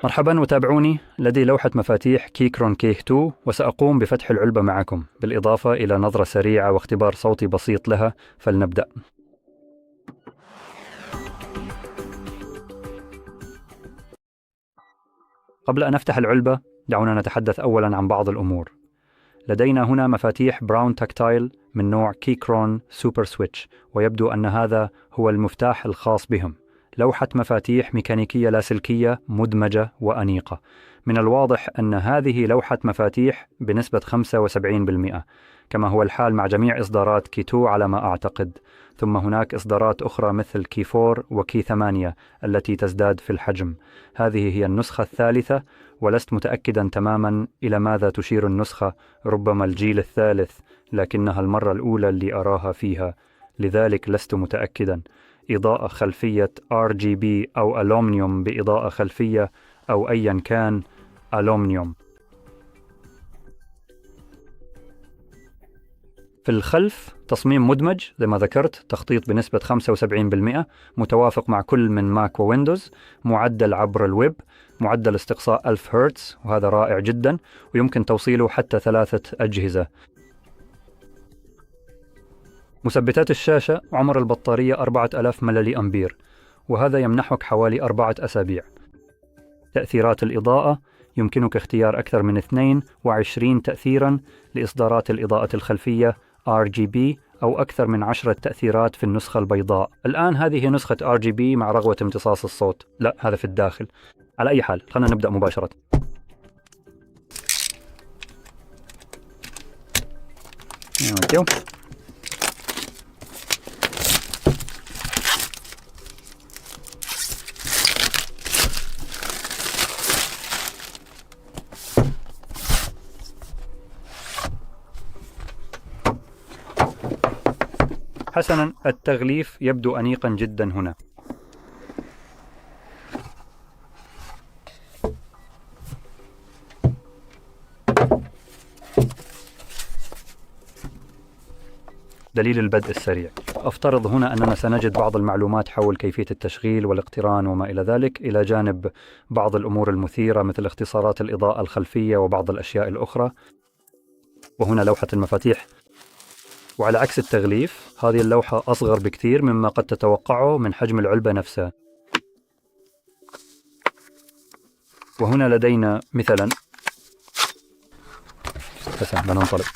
مرحبا وتابعوني. لدي لوحة مفاتيح كيكرون كيه 2 وسأقوم بفتح العلبة معكم بالإضافة إلى نظرة سريعة واختبار صوتي بسيط لها. فلنبدأ. قبل أن نفتح العلبة دعونا نتحدث أولا عن بعض الأمور. لدينا هنا مفاتيح براون تاكتايل من نوع كيكرون سوبر سويتش، ويبدو أن هذا هو المفتاح الخاص بهم. لوحة مفاتيح ميكانيكية لاسلكية مدمجة وأنيقة. من الواضح أن هذه لوحة مفاتيح بنسبة 75%، كما هو الحال مع جميع إصدارات كي 2 على ما أعتقد. ثم هناك إصدارات أخرى مثل كي 4 وكي 8 التي تزداد في الحجم. هذه هي النسخة الثالثة، ولست متأكدا تماما إلى ماذا تشير النسخة، ربما الجيل الثالث، لكنها المرة الأولى اللي أراها فيها، لذلك لست متأكدا. إضاءة خلفية RGB أو ألومنيوم بإضاءة خلفية أو أيا كان ألومنيوم. في الخلف تصميم مدمج زي ما ذكرت، تخطيط بنسبة 75%، متوافق مع كل من ماك وويندوز، معدل عبر الويب، معدل استقصاء 1000 هرتز وهذا رائع جدا، ويمكن توصيله حتى 3 أجهزة. مثبتات الشاشة عمر البطارية 4000 ملي أمبير، وهذا يمنحك حوالي 4 أسابيع. تأثيرات الإضاءة يمكنك اختيار أكثر من 22 تأثيرا لإصدارات الإضاءة الخلفية RGB أو أكثر من 10 تأثيرات في النسخة البيضاء. الآن هذه نسخة RGB مع رغوة امتصاص الصوت، لا هذا في الداخل. على أي حال خلينا نبدأ مباشرة. حسنا، التغليف يبدو أنيقا جدا هنا. دليل البدء السريع. أفترض هنا أننا سنجد بعض المعلومات حول كيفية التشغيل والاقتران وما إلى ذلك، إلى جانب بعض الأمور المثيرة مثل اختصارات الإضاءة الخلفية وبعض الأشياء الأخرى. وهنا لوحة المفاتيح. وعلى عكس التغليف، هذه اللوحة أصغر بكثير مما قد تتوقعه من حجم العلبة نفسها. وهنا لدينا مثلا ننطلق.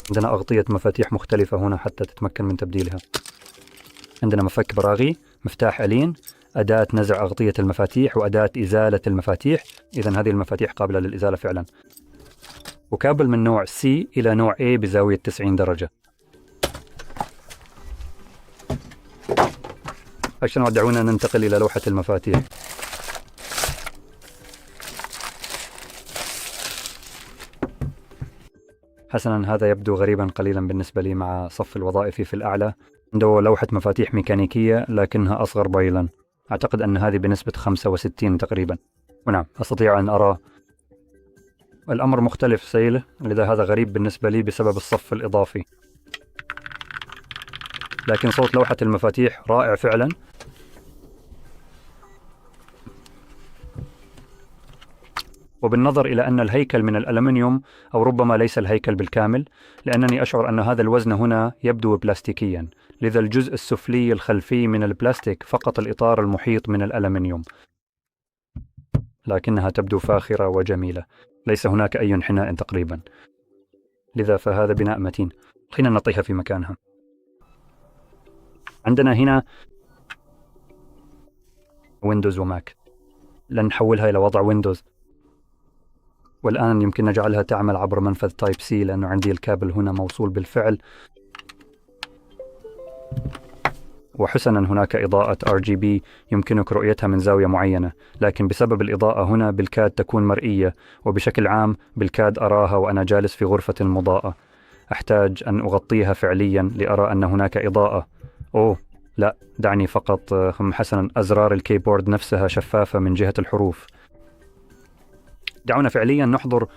عندنا أغطية مفاتيح مختلفة هنا حتى تتمكن من تبديلها. عندنا مفك براغي، مفتاح ألين، أداة نزع أغطية المفاتيح وأداة إزالة المفاتيح، إذن هذه المفاتيح قابلة للإزالة فعلا. وكابل من نوع C إلى نوع A بزاوية 90 درجة. عشان دعونا ننتقل إلى لوحة المفاتيح. حسنا، هذا يبدو غريبا قليلا بالنسبة لي مع صف الوظائف في الأعلى. عنده لوحة مفاتيح ميكانيكية لكنها أصغر بايلا، أعتقد أن هذه بنسبة 65 تقريبا. ونعم، أستطيع أن أرى الأمر مختلف سيله، لذا هذا غريب بالنسبة لي بسبب الصف الإضافي. لكن صوت لوحة المفاتيح رائع فعلا. وبالنظر إلى أن الهيكل من الألمنيوم، أو ربما ليس الهيكل بالكامل، لأنني أشعر أن هذا الوزن هنا يبدو بلاستيكيا، لذا الجزء السفلي الخلفي من البلاستيك، فقط الإطار المحيط من الألمنيوم، لكنها تبدو فاخرة وجميلة. ليس هناك أي انحناء تقريبا، لذا فهذا بناء متين. خلينا نعطيها في مكانها. عندنا هنا ويندوز وماك، لن نحولها إلى وضع ويندوز، والآن يمكن نجعلها تعمل عبر منفذ تايب سي لأنه عندي الكابل هنا موصول بالفعل. وحسنا هناك إضاءة RGB يمكنك رؤيتها من زاوية معينة، لكن بسبب الإضاءة هنا بالكاد تكون مرئية، وبشكل عام بالكاد أراها وأنا جالس في غرفة مضاءة. أحتاج أن أغطيها فعليا لأرى أن هناك إضاءة. أوه لا، دعني فقط. حسنا، أزرار الكيبورد نفسها شفافة من جهة الحروف. دعونا فعليا نحضر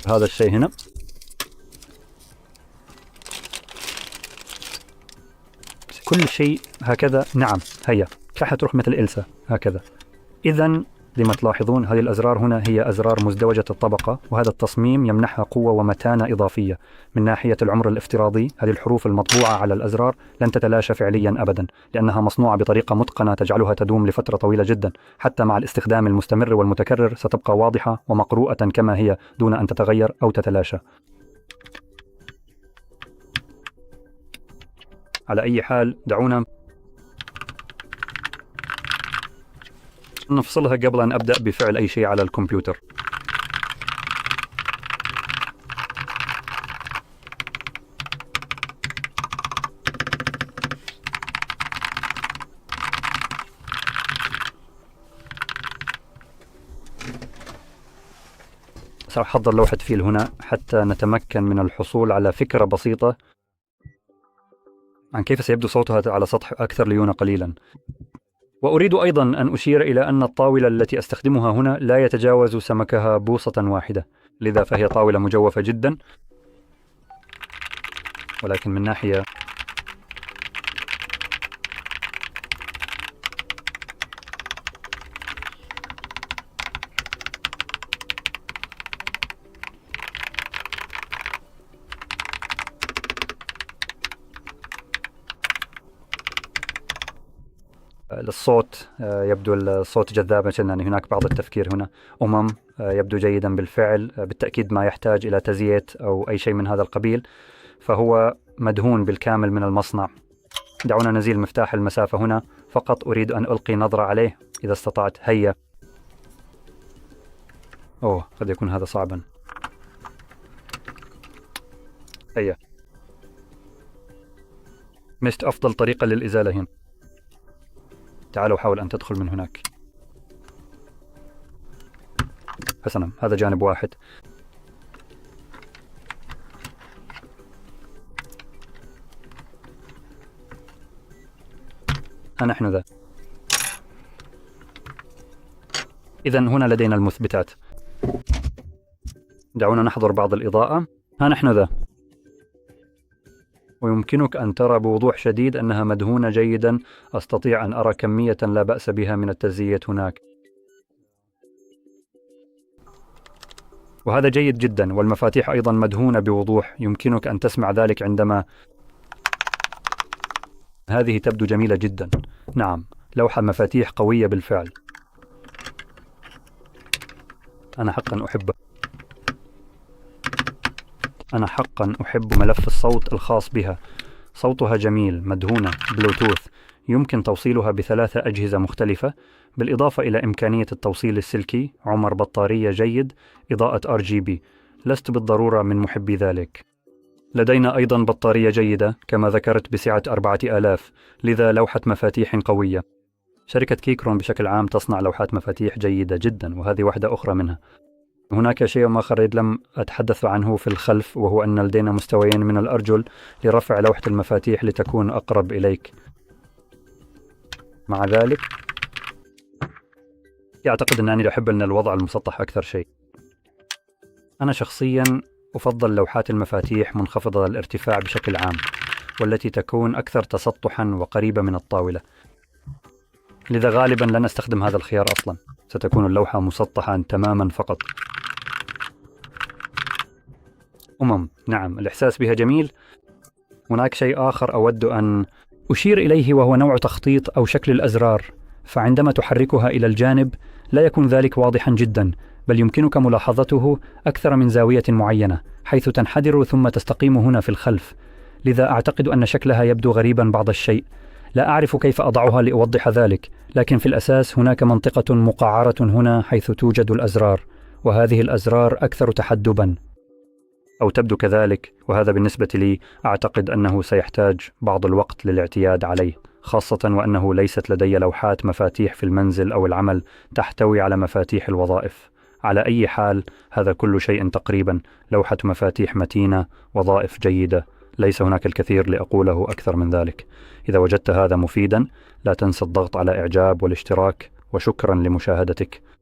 هذا الشيء هنا. كل شيء هكذا. نعم، هيا راح تروح مثل إلسا هكذا. إذا لما تلاحظون هذه الأزرار هنا هي أزرار مزدوجة الطبقة، وهذا التصميم يمنحها قوة ومتانة إضافية. من ناحية العمر الافتراضي، هذه الحروف المطبوعة على الأزرار لن تتلاشى فعليا أبدا، لأنها مصنوعة بطريقة متقنة تجعلها تدوم لفترة طويلة جدا. حتى مع الاستخدام المستمر والمتكرر ستبقى واضحة ومقروءة كما هي دون أن تتغير أو تتلاشى. على أي حال دعونا نفصلها قبل أن أبدأ بفعل أي شيء على الكمبيوتر. سأحضر لوحة فيل هنا حتى نتمكن من الحصول على فكرة بسيطة عن كيف سيبدو صوتها على سطح أكثر ليونة قليلا. وأريد أيضا أن أشير إلى أن الطاولة التي أستخدمها هنا لا يتجاوز سمكها بوصة واحدة، لذا فهي طاولة مجوفة جدا. ولكن من ناحية للصوت يبدو الصوت جذابا جدا. يعني هناك بعض التفكير هنا. يبدو جيدا بالفعل، بالتأكيد ما يحتاج إلى تزييت أو أي شيء من هذا القبيل، فهو مدهون بالكامل من المصنع. دعونا نزيل مفتاح المسافة هنا، فقط أريد أن ألقي نظرة عليه إذا استطعت. هيا. قد يكون هذا صعبا. هيا. مست أفضل طريقة للإزالة هنا. تعالوا حاول أن تدخل من هناك. حسنا، هذا جانب واحد. نحن ذا. إذن هنا لدينا المثبتات. دعونا نحضر بعض الإضاءة. نحن ذا. ويمكنك أن ترى بوضوح شديد أنها مدهونة جيدا. أستطيع أن أرى كمية لا بأس بها من التزييت هناك، وهذا جيد جدا. والمفاتيح أيضا مدهونة بوضوح، يمكنك أن تسمع ذلك عندما هذه تبدو جميلة جدا. نعم، لوحة مفاتيح قوية بالفعل. أنا حقا أحب ملف الصوت الخاص بها. صوتها جميل، مدهونة بلوتوث، يمكن توصيلها ب3 أجهزة مختلفة، بالإضافة إلى إمكانية التوصيل السلكي. عمر بطارية جيد، إضاءة RGB. لست بالضرورة من محبي ذلك. لدينا أيضا بطارية جيدة كما ذكرت بسعة 4000، لذا لوحة مفاتيح قوية. شركة كيكرون بشكل عام تصنع لوحات مفاتيح جيدة جدا، وهذه واحدة أخرى منها. هناك شيء آخر لم أتحدث عنه في الخلف، وهو أن لدينا مستويين من الأرجل لرفع لوحة المفاتيح لتكون أقرب إليك. مع ذلك أعتقد أنني أحب أن الوضع المسطح أكثر شيء. أنا شخصيا أفضل لوحات المفاتيح منخفضة الارتفاع بشكل عام، والتي تكون أكثر تسطحا وقريبة من الطاولة، لذا غالبا لن أستخدم هذا الخيار أصلا. ستكون اللوحة مسطحة تماما فقط. نعم، الإحساس بها جميل. هناك شيء آخر أود أن أشير إليه، وهو نوع تخطيط أو شكل الأزرار. فعندما تحركها إلى الجانب لا يكون ذلك واضحا جدا، بل يمكنك ملاحظته أكثر من زاوية معينة، حيث تنحدر ثم تستقيم هنا في الخلف. لذا أعتقد أن شكلها يبدو غريبا بعض الشيء. لا أعرف كيف أضعها لأوضح ذلك، لكن في الأساس هناك منطقة مقعرة هنا حيث توجد الأزرار، وهذه الأزرار أكثر تحدبا، أو تبدو كذلك. وهذا بالنسبة لي أعتقد أنه سيحتاج بعض الوقت للاعتياد عليه، خاصة وأنه ليست لدي لوحات مفاتيح في المنزل أو العمل تحتوي على مفاتيح الوظائف. على أي حال، هذا كل شيء تقريبا. لوحة مفاتيح متينة، وظائف جيدة، ليس هناك الكثير لأقوله أكثر من ذلك. إذا وجدت هذا مفيدا لا تنسى الضغط على إعجاب والاشتراك، وشكرا لمشاهدتك.